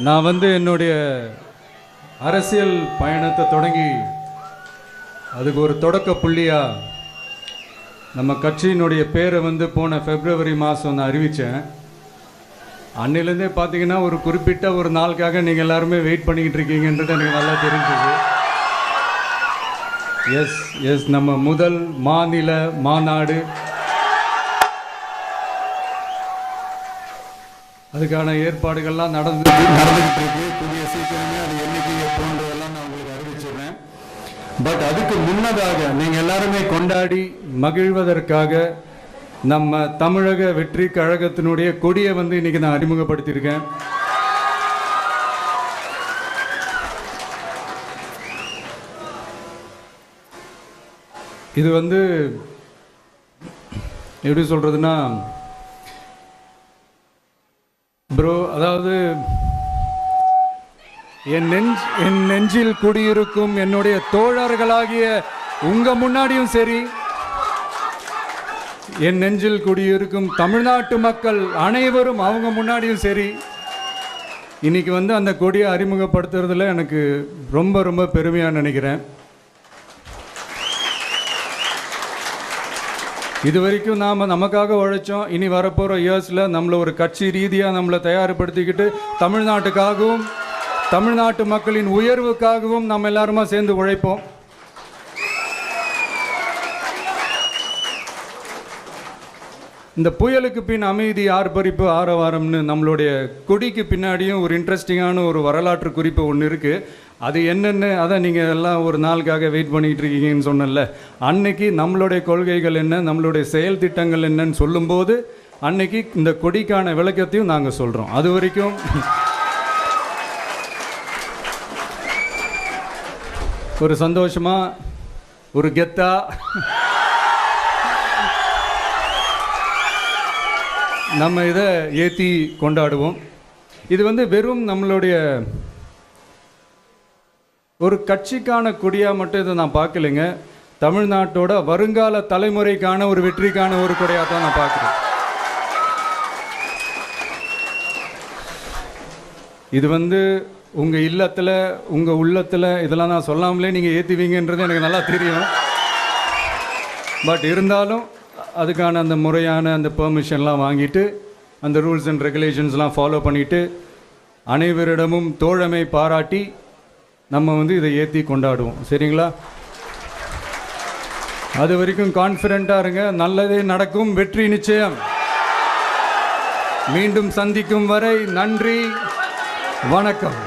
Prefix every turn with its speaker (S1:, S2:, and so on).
S1: நான் என்னுடைய அரசியல் பயணத்தை தொடங்கி அதுக்கு ஒரு தொடக்க புள்ளியா நம்ம கட்சியினுடைய பேரை போன பிப்ரவரி மாதம் நான் அறிவித்தேன். அன்னிலேருந்தே பார்த்தீங்கன்னா ஒரு குறிப்பிட்ட ஒரு நாளுக்காக நீங்கள் எல்லாருமே வெயிட் பண்ணிக்கிட்டு இருக்கீங்கன்றது எனக்கு நல்லா தெரிஞ்சது. எஸ் நம்ம முதல் மாநில மாநாடு அதுக்கான ஏற்பாடுகள்லாம் நடந்துகிட்டு இருக்கு. புதிய சீக்கிரமே அது என்னைக்கு எப்போன்றதெல்லாம் நான் உங்களுக்கு அறிவிச்சிடுறேன். பட் அதுக்கு முன்னதாக நீங்கள் எல்லாருமே கொண்டாடி மகிழ்வதற்காக நம்ம தமிழக வெற்றி கழகத்தினுடைய கொடியை இன்னைக்கு நான் அறிமுகப்படுத்தியிருக்கேன். இது எப்படி சொல்றதுன்னா ப்ரோ, அதாவது என் நெஞ்சில் குடியிருக்கும் என்னுடைய தோழர்களாகிய உங்க முன்னாடியும் சரி, என் நெஞ்சில் குடியிருக்கும் தமிழ்நாட்டு மக்கள் அனைவரும் அவங்க முன்னாடியும் சரி, இன்னைக்கு அந்த கொடியை அறிமுகப்படுத்துறதுல எனக்கு ரொம்ப ரொம்ப பெருமையாக நினைக்கிறேன். இது வரைக்கும் நாம் நமக்காக உழைச்சோம். இனி வரப்போகிற இயர்ஸில் நம்மளை ஒரு கட்சி ரீதியாக நம்மளை தயார்படுத்திக்கிட்டு தமிழ்நாட்டுக்காகவும் தமிழ்நாட்டு மக்களின் உயர்வுக்காகவும் நம்ம எல்லாருமா சேர்ந்து உழைப்போம். இந்த புயலுக்கு பின் அமைதி ஆர்ப்பரிப்பு ஆரவாரம்னு நம்மளுடைய கொடிக்கு பின்னாடியும் ஒரு இன்ட்ரெஸ்டிங்கான ஒரு வரலாற்று குறிப்பு ஒன்று இருக்குது. அது என்னென்னு அதை நீங்கள் எல்லாம் ஒரு நாளுக்காக வெயிட் பண்ணிகிட்டு இருக்கீங்கன்னு சொன்னல, அன்னைக்கு நம்மளுடைய கொள்கைகள் என்ன, நம்மளுடைய செயல் திட்டங்கள் என்னன்னு சொல்லும்போது அன்னைக்கு இந்த கொடிக்கான விளக்கத்தையும் நாங்கள் சொல்கிறோம். அது வரைக்கும் ஒரு சந்தோஷமாக ஒரு கெத்தா நம்ம இதை ஏற்றி கொண்டாடுவோம். இது வெறும் நம்மளுடைய ஒரு கட்சிக்கான கொடியாக மட்டும் இதை நான் பார்க்கலைங்க. தமிழ்நாட்டோட வருங்கால தலைமுறைக்கான ஒரு வெற்றிக்கான ஒரு கொடியாக தான் நான் பார்க்குறேன். இது உங்கள் இல்லத்தில் உங்கள் உள்ளத்தில் இதெல்லாம் நான் சொல்லாமலே நீங்கள் ஏற்றுவீங்கன்றது எனக்கு நல்லா தெரியும். பட் இருந்தாலும் அதுக்கான அந்த முறையான அந்த பெர்மிஷன்லாம் வாங்கிட்டு அந்த ரூல்ஸ் அண்ட் ரெகுலேஷன்ஸ்லாம் ஃபாலோ பண்ணிவிட்டு அனைவரிடமும் தோழமை பாராட்டி நம்ம இதை ஏற்றி கொண்டாடுவோம். சரிங்களா? அது வரைக்கும் கான்ஃபிடென்ட்டாக இருங்க. நல்லதே நடக்கும். வெற்றி நிச்சயம். மீண்டும் சந்திக்கும் வரை நன்றி, வணக்கம்.